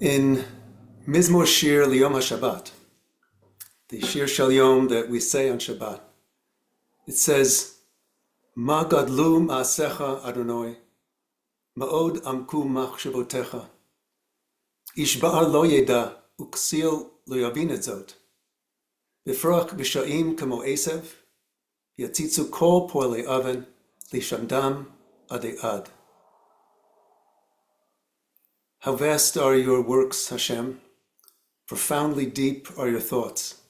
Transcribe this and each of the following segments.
In Mizmor Shir Liyom HaShabbat, the Shir Shel Yom that we say on Shabbat, it says, Ma gadlu ma'asecha Adonai, ma'od amku machshavotecha, ish ba'ar lo yeda, uksil lo yavin et zot, b'frach b'sha'im kamo esev, yatzitzu kol po'elei aven, lishamdam adei ad. How vast are your works, Hashem? Profoundly deep are your thoughts.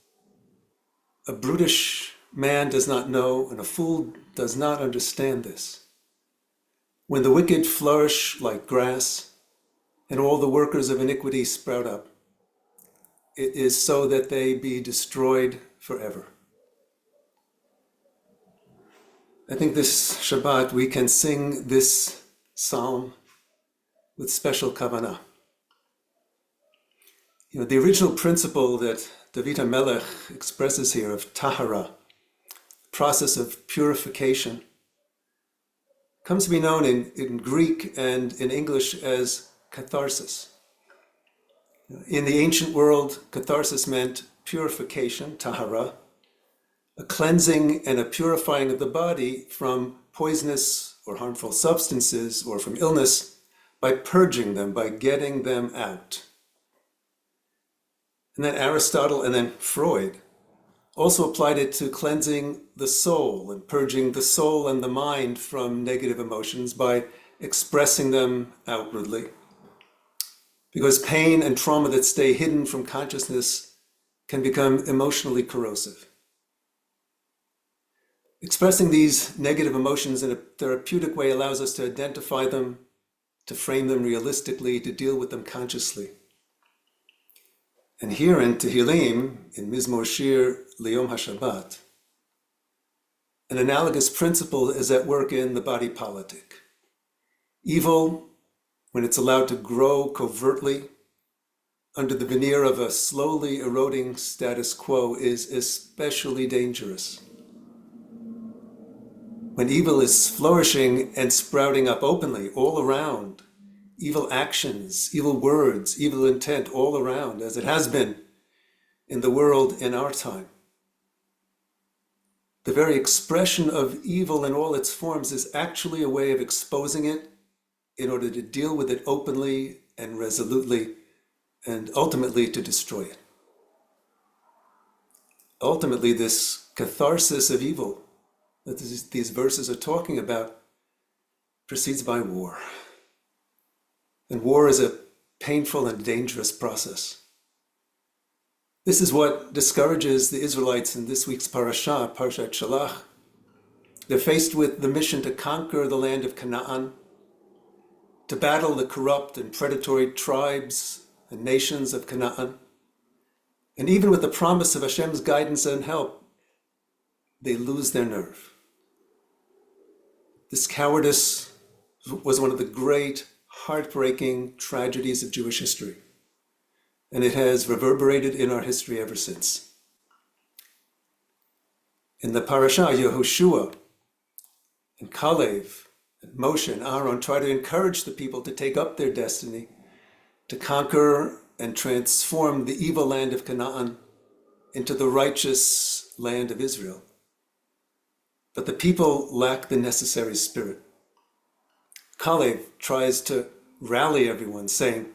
A brutish man does not know, and a fool does not understand this. When the wicked flourish like grass, and all the workers of iniquity sprout up, it is so that they be destroyed forever. I think this Shabbat we can sing this psalm with special kavanah. The original principle that David HaMelech expresses here of tahara, process of purification, comes to be known in Greek and in English as catharsis. In the ancient world, catharsis meant purification, tahara, a cleansing and a purifying of the body from poisonous or harmful substances or from illness by purging them, by getting them out. And then Aristotle and then Freud also applied it to cleansing the soul and purging the soul and the mind from negative emotions by expressing them outwardly. Because pain and trauma that stay hidden from consciousness can become emotionally corrosive. Expressing these negative emotions in a therapeutic way allows us to identify them, to frame them realistically, to deal with them consciously. And here in Tehillim, in Mizmor Shir Liyom HaShabbat, an analogous principle is at work in the body politic. Evil, when it's allowed to grow covertly under the veneer of a slowly eroding status quo, is especially dangerous. When evil is flourishing and sprouting up openly all around, evil actions, evil words, evil intent all around, as it has been in the world in our time. The very expression of evil in all its forms is actually a way of exposing it in order to deal with it openly and resolutely, and ultimately to destroy it. Ultimately, this catharsis of evil that these verses are talking about proceeds by war. And war is a painful and dangerous process. This is what discourages the Israelites in this week's parasha, Parashat Shalach. They're faced with the mission to conquer the land of Canaan, to battle the corrupt and predatory tribes and nations of Canaan. And even with the promise of Hashem's guidance and help, they lose their nerve. This cowardice was one of the great, heartbreaking tragedies of Jewish history, and it has reverberated in our history ever since. In the parasha, Yehoshua and Kalev and Moshe and Aaron try to encourage the people to take up their destiny, to conquer and transform the evil land of Canaan into the righteous land of Israel. But the people lack the necessary spirit. Kalev tries to rally everyone, saying,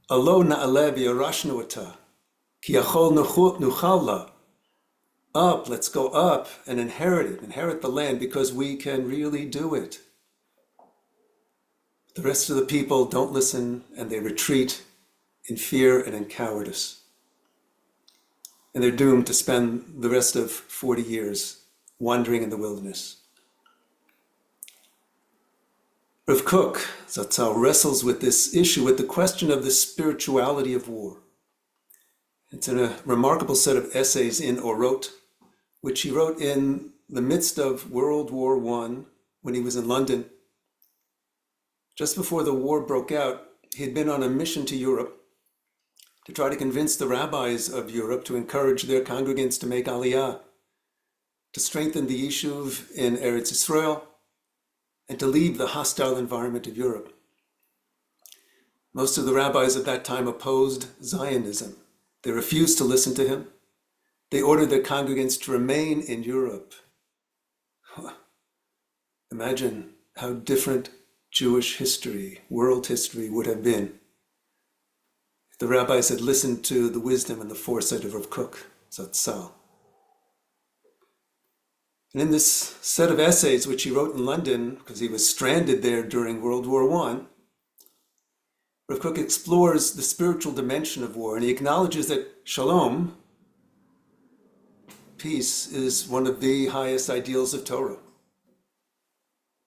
Alo na'aleh v'yarashnu ata, ki yachol nuchal la. Up, let's go up and inherit the land, because we can really do it. The rest of the people don't listen, and they retreat in fear and in cowardice. And they're doomed to spend the rest of 40 years wandering in the wilderness. Rav Kook, Zatzal, wrestles with this issue, with the question of the spirituality of war. It's in a remarkable set of essays in Orot, which he wrote in the midst of World War I, when he was in London. Just before the war broke out, he had been on a mission to Europe to try to convince the rabbis of Europe to encourage their congregants to make aliyah, to strengthen the Yishuv in Eretz Yisrael, and to leave the hostile environment of Europe. Most of the rabbis of that time opposed Zionism. They refused to listen to him. They ordered their congregants to remain in Europe. Imagine how different Jewish history, world history would have been if the rabbis had listened to the wisdom and the foresight of Rav Kook, Zatzal. And in this set of essays, which he wrote in London, because he was stranded there during World War I, Rav Kook explores the spiritual dimension of war, and he acknowledges that shalom, peace, is one of the highest ideals of Torah.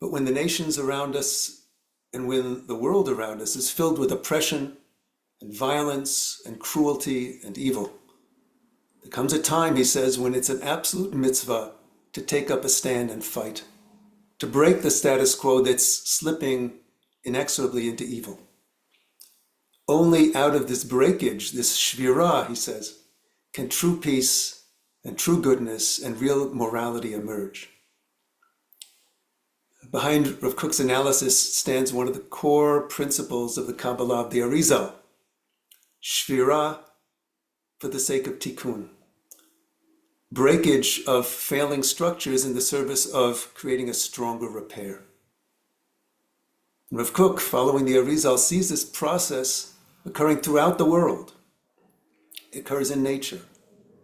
But when the nations around us and when the world around us is filled with oppression and violence and cruelty and evil, there comes a time, he says, when it's an absolute mitzvah to take up a stand and fight, to break the status quo that's slipping inexorably into evil. Only out of this breakage, this shvirah, he says, can true peace and true goodness and real morality emerge. Behind Rav Kook's analysis stands one of the core principles of the Kabbalah of the Arizal, shvirah for the sake of tikkun, breakage of failing structures in the service of creating a stronger repair. Rav Kook, following the Arizal, sees this process occurring throughout the world. It occurs in nature,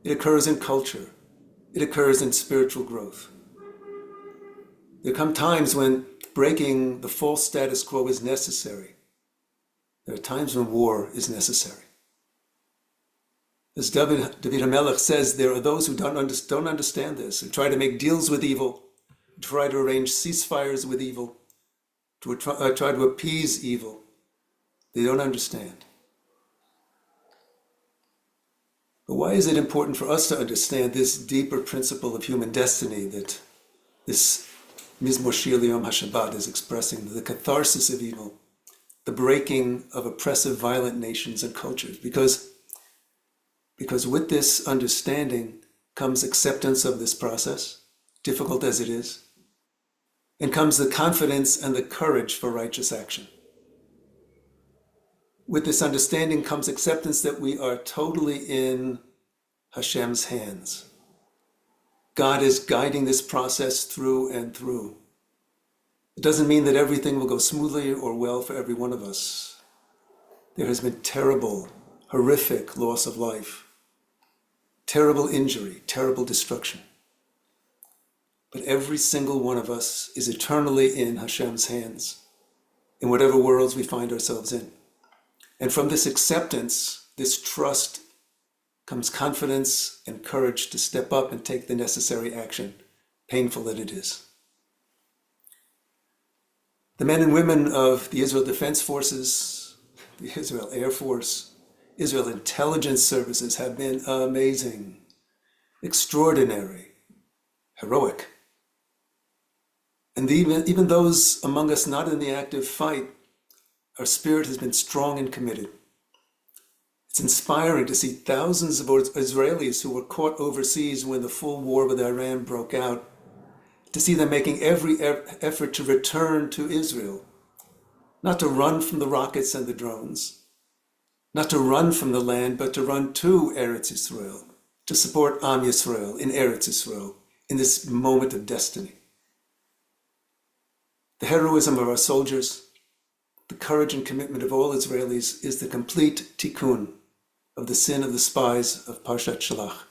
it occurs in culture, it occurs in spiritual growth. There come times when breaking the false status quo is necessary. There are times when war is necessary. As David HaMelech says, there are those who don't understand this, who try to make deals with evil, try to arrange ceasefires with evil, to try to appease evil. They don't understand. But why is it important for us to understand this deeper principle of human destiny that this Mizmor Shir L'Yom HaShabbat is expressing, the catharsis of evil, the breaking of oppressive, violent nations and cultures? Because with this understanding comes acceptance of this process, difficult as it is, and comes the confidence and the courage for righteous action. With this understanding comes acceptance that we are totally in Hashem's hands. God is guiding this process through and through. It doesn't mean that everything will go smoothly or well for every one of us. There has been terrible, horrific loss of life, terrible injury, terrible destruction. But every single one of us is eternally in Hashem's hands, in whatever worlds we find ourselves in. And from this acceptance, this trust, comes confidence and courage to step up and take the necessary action, painful that it is. The men and women of the Israel Defense Forces, the Israel Air Force, Israel Intelligence Services have been amazing, extraordinary, heroic. And even those among us not in the active fight, our spirit has been strong and committed. It's inspiring to see thousands of Israelis who were caught overseas when the full war with Iran broke out, to see them making every effort to return to Israel, not to run from the rockets and the drones, not to run from the land, but to run to Eretz Yisrael, to support Am Yisrael in Eretz Yisrael, in this moment of destiny. The heroism of our soldiers, the courage and commitment of all Israelis is the complete tikkun of the sin of the spies of Parshat Shalach.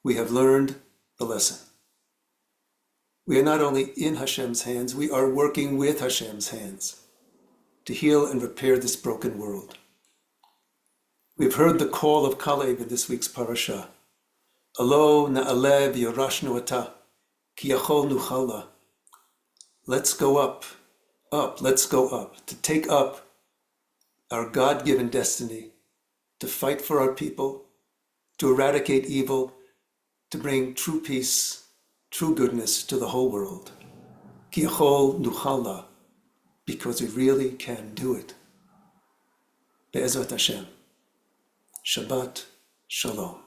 We have learned the lesson. We are not only in Hashem's hands, we are working with Hashem's hands to heal and repair this broken world. We've heard the call of Kalev in this week's parasha. Alo na'alev yorashnu ata, ki yachol nuchala. Let's go up, let's go up, to take up our God-given destiny, to fight for our people, to eradicate evil, to bring true peace, true goodness to the whole world. Ki yachol nuchala, because we really can do it. Be'ezrat Hashem. Shabbat Shalom.